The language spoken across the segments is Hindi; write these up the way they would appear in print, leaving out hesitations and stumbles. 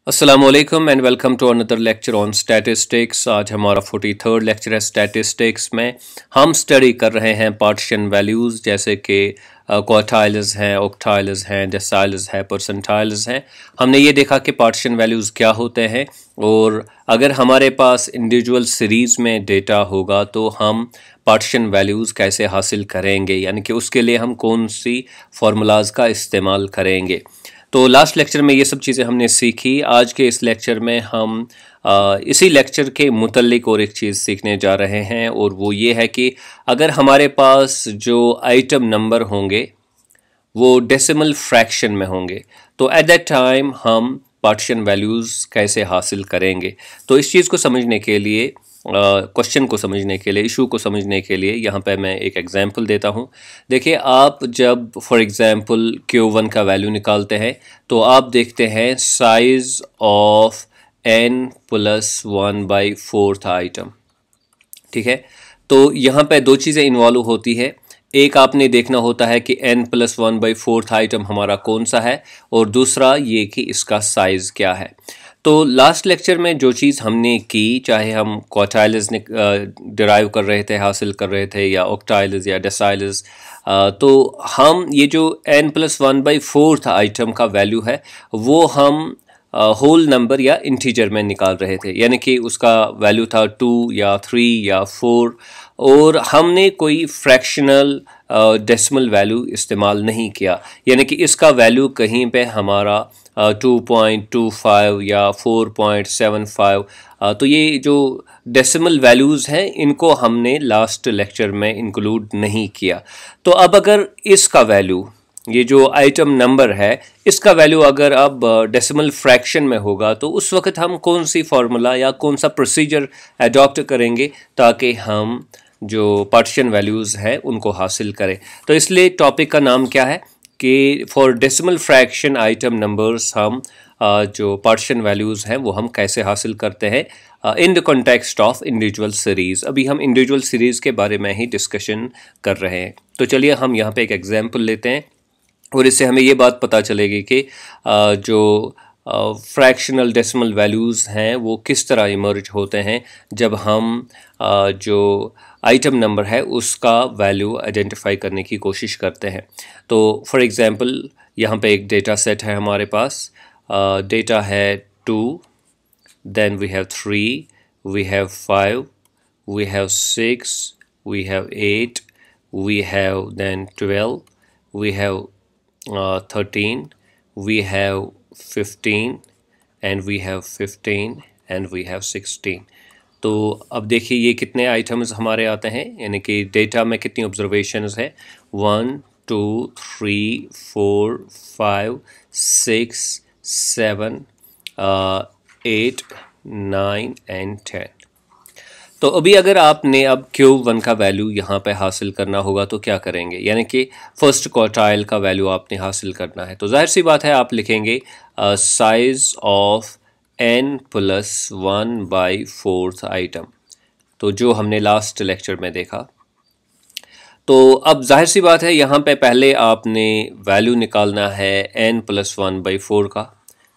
अस्सलामुअलैकुम and welcome to another lecture on statistics. आज हमारा 43rd लेक्चर है स्टैटिस्टिक्स में। हम स्टडी कर रहे हैं पार्टीशन वैल्यूज़ जैसे कि क्वार्टाइल्स हैं, ऑक्टाइल्स हैं, डेसाइल्स हैं, परसेंटाइल्स हैं। हमने ये देखा कि पार्टीशन वैल्यूज़ क्या होते हैं और अगर हमारे पास इंडिविजुअल सीरीज़ में डेटा होगा तो हम पार्टीशन वैल्यूज़ कैसे हासिल करेंगे, यानी कि उसके लिए हम कौन सी फार्मूलाज का इस्तेमाल करेंगे। तो लास्ट लेक्चर में ये सब चीज़ें हमने सीखी। आज के इस लेक्चर में हम इसी लेक्चर के मुतल्लिक और एक चीज़ सीखने जा रहे हैं और वो ये है कि अगर हमारे पास जो आइटम नंबर होंगे वो डेसिमल फ्रैक्शन में होंगे तो एट दैट टाइम हम पार्टीशन वैल्यूज़ कैसे हासिल करेंगे। तो इस चीज़ को समझने के लिए, क्वेश्चन को समझने के लिए, इशू को समझने के लिए यहाँ पे मैं एक एग्जांपल देता हूँ। देखिए, आप जब फॉर एग्जांपल Q1 का वैल्यू निकालते हैं तो आप देखते हैं साइज़ ऑफ n+1/4 आइटम। ठीक है, तो यहाँ पे दो चीज़ें इन्वॉल्व होती है। एक आपने देखना होता है कि n+1/4 आइटम हमारा कौन सा है और दूसरा ये कि इसका साइज़ क्या है। तो लास्ट लेक्चर में जो चीज़ हमने की, चाहे हम क्वार्टाइल्स डिराइव कर रहे थे, हासिल कर रहे थे, या ऑक्टाइल्स या डेसाइल्स, तो हम ये जो n+1/4 आइटम का वैल्यू है वो हम होल नंबर या इंटीजर में निकाल रहे थे, यानी कि उसका वैल्यू था 2 या 3 या 4 और हमने कोई फ्रैक्शनल डेसिमल वैल्यू इस्तेमाल नहीं किया, यानी कि इसका वैल्यू कहीं पे हमारा 2.25 या 4.75, तो ये जो डेसिमल वैल्यूज़ हैं इनको हमने लास्ट लेक्चर में इंक्लूड नहीं किया। तो अब अगर इसका वैल्यू, ये जो आइटम नंबर है, इसका वैल्यू अगर अब डेसिमल फ्रैक्शन में होगा तो उस वक्त हम कौन सी फार्मूला या कौन सा प्रोसीजर अडॉप्ट करेंगे ताकि हम जो पार्टीशन वैल्यूज़ हैं उनको हासिल करें। तो इसलिए टॉपिक का नाम क्या है कि for decimal fraction item numbers हम जो पार्टीशन वैल्यूज़ हैं वो हम कैसे हासिल करते हैं in the context of individual series. अभी हम इंडिविजुअल सीरीज़ के बारे में ही डिस्कशन कर रहे हैं। तो चलिए हम यहाँ पे एक एग्जांपल लेते हैं और इससे हमें ये बात पता चलेगी कि जो फ्रैक्शनल डेसिमल वैल्यूज़ हैं वो किस तरह इमर्ज होते हैं जब हम जो आइटम नंबर है उसका वैल्यू आइडेंटिफाई करने की कोशिश करते हैं। तो फॉर एग्जांपल यहाँ पे एक डेटा सेट है हमारे पास। डेटा है 2, then we have 3, we have 5, we have 6, we have 8, we have then 12, we have 13, we have 15 and we have 15 and we have 16। तो अब देखिए ये कितने आइटम्स हमारे आते हैं, यानी कि डेटा में कितनी ऑब्जर्वेशंस है। 1 2 3 4 5 6 7 8 9 and 10। तो अभी अगर आपने अब Q1 का वैल्यू यहाँ पे हासिल करना होगा तो क्या करेंगे, यानी कि फर्स्ट क्वार्टाइल का वैल्यू आपने हासिल करना है। तो जाहिर सी बात है आप लिखेंगे साइज ऑफ n+1/4 आइटम, तो जो हमने लास्ट लेक्चर में देखा। तो अब जाहिर सी बात है यहाँ पे पहले आपने वैल्यू निकालना है n+1/4 का।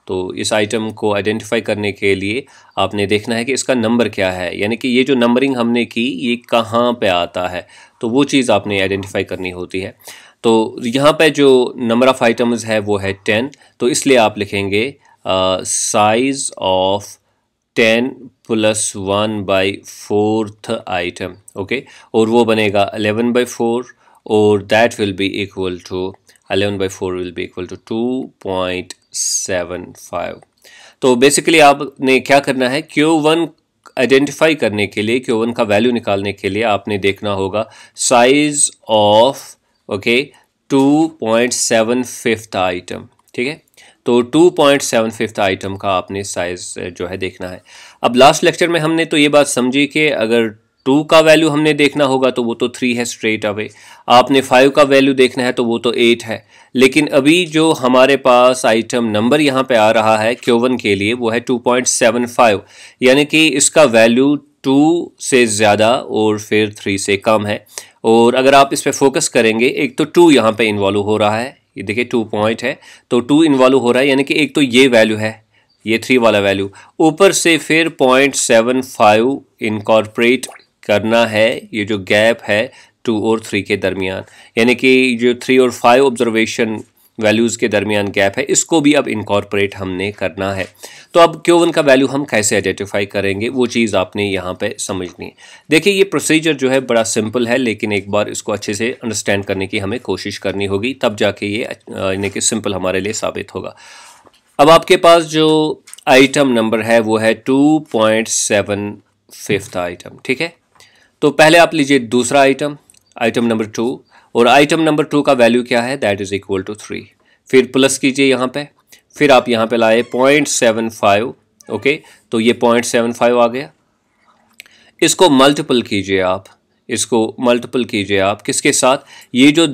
तो इस आइटम को आइडेंटिफाई करने के लिए आपने देखना है कि इसका नंबर क्या है, यानी कि ये जो नंबरिंग हमने की ये कहाँ पे आता है, तो वो चीज़ आपने आइडेंटिफाई करनी होती है। तो यहाँ पे जो नंबर ऑफ़ आइटम्स है वो है 10, तो इसलिए आप लिखेंगे साइज़ ऑफ 10+1/4 आइटम, ओके, और वो बनेगा 11/4 और that will be equal to 11/4 will be equal to 2.75। तो बेसिकली आपने क्या करना है, Q1 आइडेंटिफाई करने के लिए, Q1 का वैल्यू निकालने के लिए आपने देखना होगा साइज ऑफ 2.75 आइटम। ठीक है, तो 2.75 आइटम का आपने साइज जो है देखना है। अब लास्ट लेक्चर में हमने तो ये बात समझी कि अगर 2 का वैल्यू हमने देखना होगा तो वो तो 3 है स्ट्रेट अवे, आपने 5 का वैल्यू देखना है तो वो तो 8 है। लेकिन अभी जो हमारे पास आइटम नंबर यहाँ पे आ रहा है Q1 के लिए वो है 2.75, यानी कि इसका वैल्यू 2 से ज़्यादा और फिर 3 से कम है। और अगर आप इस पर फोकस करेंगे, एक तो 2 यहाँ पे इन्वॉल्व हो रहा है, ये देखिए 2 पॉइंट है तो 2 इन्वॉल्व हो रहा है, यानी कि एक तो ये वैल्यू है, ये 3 वाला वैल्यू, ऊपर से फिर 0.75 इनकॉर्पोरेट करना है, ये जो गैप है 2 और 3 के दरमियान, यानी कि जो 3 और 5 ऑब्जर्वेशन वैल्यूज़ के दरमियान गैप है, इसको भी अब इनकॉर्पोरेट हमने करना है। तो अब Q1 का वैल्यू हम कैसे आइडेंटिफाई करेंगे, वो चीज़ आपने यहाँ पे समझनी है। देखिए ये प्रोसीजर जो है बड़ा सिंपल है, लेकिन एक बार इसको अच्छे से अंडरस्टैंड करने की हमें कोशिश करनी होगी, तब जाके ये यानी कि सिंपल हमारे लिए साबित होगा। अब आपके पास जो आइटम नंबर है वो है 2.75 आइटम, ठीक है। तो पहले आप लीजिए दूसरा आइटम, आइटम नंबर 2, और आइटम नंबर 2 का वैल्यू क्या है, दैट इज इक्वल टू 3। फिर प्लस कीजिए यहाँ पे, फिर आप यहाँ पे लाए 0.75, ओके, तो ये 0.75 आ गया। इसको मल्टीपल कीजिए आप, इसको मल्टीपल कीजिए आप किसके साथ, ये जो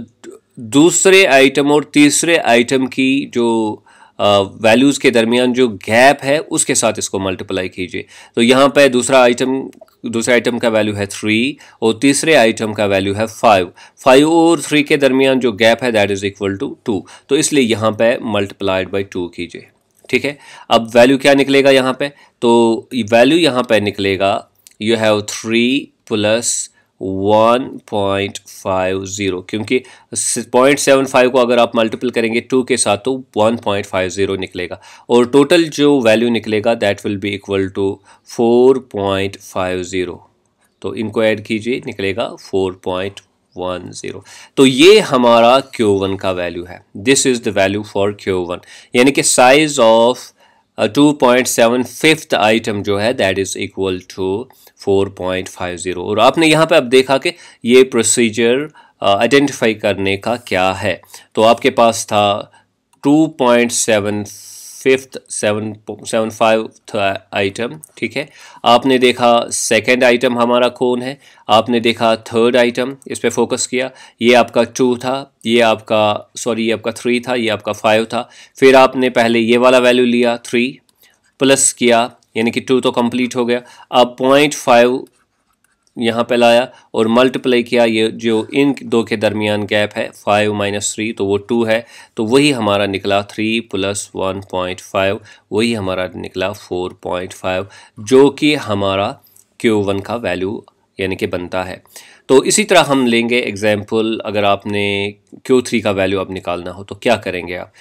दूसरे आइटम और तीसरे आइटम की जो वैल्यूज़ के दरमियान जो गैप है उसके साथ इसको मल्टीप्लाई कीजिए। तो यहाँ पे दूसरे आइटम का वैल्यू है 3 और तीसरे आइटम का वैल्यू है 5 और 3 के दरमियान जो गैप है दैट इज़ इक्वल टू 2, तो इसलिए यहाँ पे मल्टीप्लाइड बाई 2 कीजिए, ठीक है। अब वैल्यू क्या निकलेगा यहाँ पे, तो वैल्यू यहाँ पे निकलेगा यू हैव 3 प्लस 1.50, क्योंकि 0.75 को अगर आप मल्टीपल करेंगे 2 के साथ तो 1.50 निकलेगा, और टोटल जो वैल्यू निकलेगा that will be equal to 4.50। तो इनको ऐड कीजिए, निकलेगा 4.10। तो ये हमारा Q1 का वैल्यू है। This is the value for Q1, यानी कि साइज ऑफ 2.75 आइटम जो है दैट इज़ इक्वल टू 4.50। और आपने यहाँ पे अब देखा कि ये प्रोसीजर आइडेंटिफाई करने का क्या है। तो आपके पास था 2.75 आइटम, ठीक है। आपने देखा सेकंड आइटम हमारा कौन है, आपने देखा थर्ड आइटम, इस पे फोकस किया, ये आपका 2 था, ये आपका 3 था, ये आपका 5 था। फिर आपने पहले ये वाला वैल्यू लिया 3 प्लस किया, यानी कि 2 तो कंप्लीट हो गया। अब 0.5 यहाँ पे लाया और मल्टीप्लाई किया, ये जो इन दो के दरमियान गैप है 5 माइनस 3 तो वो 2 है, तो वही हमारा निकला 3 प्लस 1.5, वही हमारा निकला 4.5, जो कि हमारा Q1 का वैल्यू यानी कि बनता है। तो इसी तरह हम लेंगे एग्जाम्पल, अगर आपने Q3 का वैल्यू अब निकालना हो तो क्या करेंगे आप।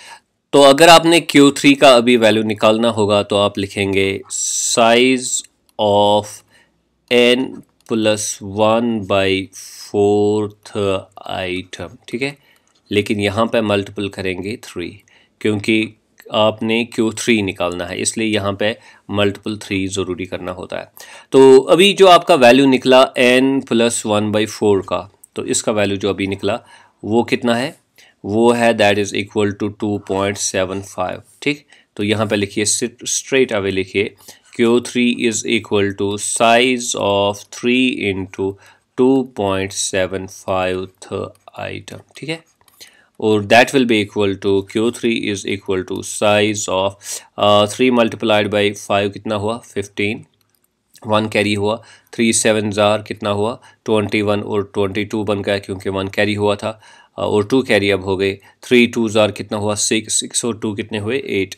तो अगर आपने Q3 का अभी वैल्यू निकालना होगा तो आप लिखेंगे size of n plus 1/4 item, ठीक है, लेकिन यहाँ पे मल्टीपल करेंगे 3, क्योंकि आपने Q3 निकालना है, इसलिए यहाँ पे मल्टीपल 3 ज़रूरी करना होता है। तो अभी जो आपका वैल्यू निकला n प्लस 1/4 का, तो इसका वैल्यू जो अभी निकला वो कितना है, वो है दैट इज़ इक्वल टू 2.75, ठीक। तो यहाँ पे लिखिए, स्ट्रेट अवे लिखिए, Q3 is equal to size of 3 into 2.75 item, ठीक है, और that will be equal to Q3 is equal to size of 3 multiplied by 5 कितना हुआ 15, 1 कैरी हुआ, 3 7 जार कितना हुआ 21 और 22 बन गया क्योंकि 1 कैरी हुआ था, और 2 कैरी अब हो गए, 3 2 जार कितना हुआ 6 और 2 कितने हुए 8।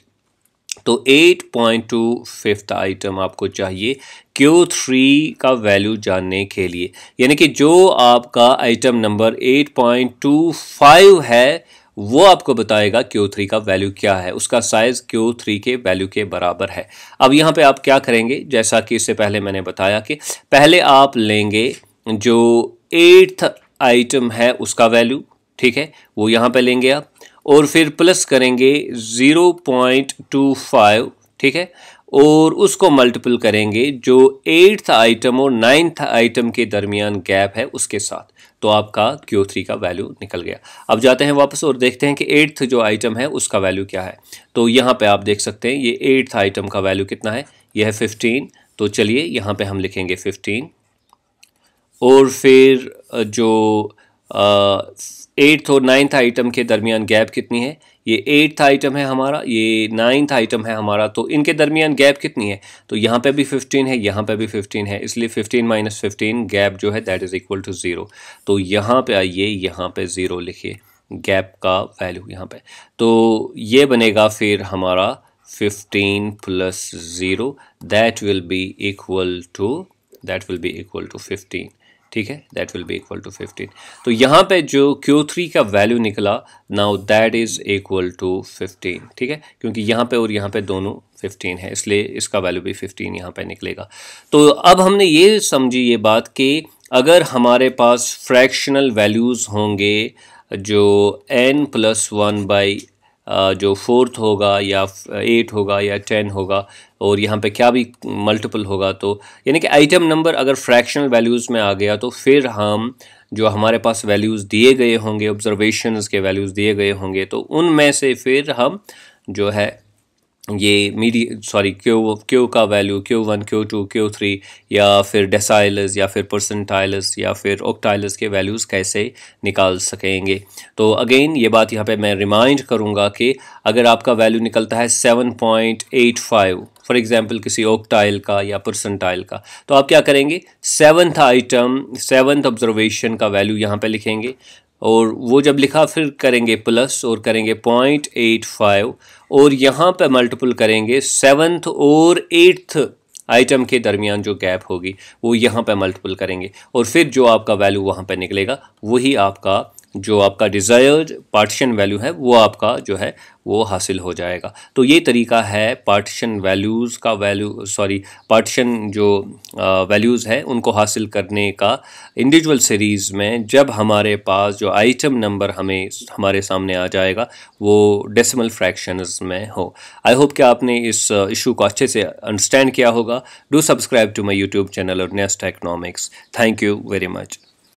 तो 8.25 आइटम आपको चाहिए Q3 का वैल्यू जानने के लिए, यानी कि जो आपका आइटम नंबर 8.25 है वो आपको बताएगा Q3 का वैल्यू क्या है, उसका साइज Q3 के वैल्यू के बराबर है। अब यहाँ पे आप क्या करेंगे, जैसा कि इससे पहले मैंने बताया कि पहले आप लेंगे जो 8th आइटम है उसका वैल्यू, ठीक है, वो यहाँ पे लेंगे आप, और फिर प्लस करेंगे 0.25, ठीक है, और उसको मल्टीपल करेंगे जो 8th आइटम और 9th आइटम के दरमियान गैप है उसके साथ, तो आपका Q3 का वैल्यू निकल गया। अब जाते हैं वापस और देखते हैं कि 8th जो आइटम है उसका वैल्यू क्या है। तो यहाँ पे आप देख सकते हैं ये 8th आइटम का वैल्यू कितना है, यह है 15। तो चलिए यहाँ पे हम लिखेंगे 15, और फिर जो 8th और 9th आइटम के दरमियान गैप कितनी है, ये 8th आइटम है हमारा, ये 9th आइटम है हमारा, तो इनके दरमियान गैप कितनी है, तो यहाँ पे भी 15 है, यहाँ पे भी 15 है, इसलिए 15 माइनस 15 गैप जो है दैट इज़ इक्वल टू 0। तो यहाँ पे आइए, यहाँ पे 0 लिखिए गैप का वैल्यू यहाँ पे, तो ये बनेगा फिर हमारा 15 plus 0 that will be equal to 15, ठीक है, that will be equal to 15। तो यहाँ पे जो Q3 का वैल्यू निकला, now that is equal to 15, ठीक है, क्योंकि यहाँ पे और यहाँ पे दोनों 15 है, इसलिए इसका वैल्यू भी 15 यहाँ पे निकलेगा। तो अब हमने ये समझी ये बात कि अगर हमारे पास फ्रैक्शनल वैल्यूज़ होंगे जो n+1 जो 4th होगा या 8 होगा या 10 होगा और यहाँ पे क्या भी मल्टीपल होगा, तो यानी कि आइटम नंबर अगर फ्रैक्शनल वैल्यूज़ में आ गया तो फिर हम जो हमारे पास वैल्यूज़ दिए गए होंगे, ऑब्जर्वेशंस के वैल्यूज़ दिए गए होंगे, तो उनमें से फिर हम जो है ये क्यू का वैल्यू Q1 Q2 Q3 या फिर डेसाइलस या फिर परसेंटाइलस या फिर ऑक्टाइलस के वैल्यूज़ कैसे निकाल सकेंगे। तो अगेन ये बात यहाँ पे मैं रिमाइंड करूँगा कि अगर आपका वैल्यू निकलता है 7.85 फॉर एग्जांपल किसी ऑक्टाइल का या परसेंटाइल का, तो आप क्या करेंगे, 7th ऑब्जर्वेशन का वैल्यू यहाँ पे लिखेंगे और वो जब लिखा फिर करेंगे प्लस और करेंगे 0.85 और यहाँ पे मल्टीपल करेंगे 7th और 8th आइटम के दरमियान जो गैप होगी वो यहाँ पे मल्टीपल करेंगे और फिर जो आपका वैल्यू वहाँ पे निकलेगा वही आपका जो आपका डिज़ायर्ड पार्टीशन वैल्यू है वो आपका जो है वो हासिल हो जाएगा। तो ये तरीका है पार्टीशन वैल्यूज़ का पार्टीशन जो वैल्यूज़ है उनको हासिल करने का इंडिविजुअल सीरीज़ में, जब हमारे पास जो आइटम नंबर हमारे सामने आ जाएगा वो डेसिमल फ्रैक्शंस में हो। आई होप कि आपने इस इशू को अच्छे से अंडरस्टैंड किया होगा। Do subscribe to my YouTube channel और nest economics. Thank you very much.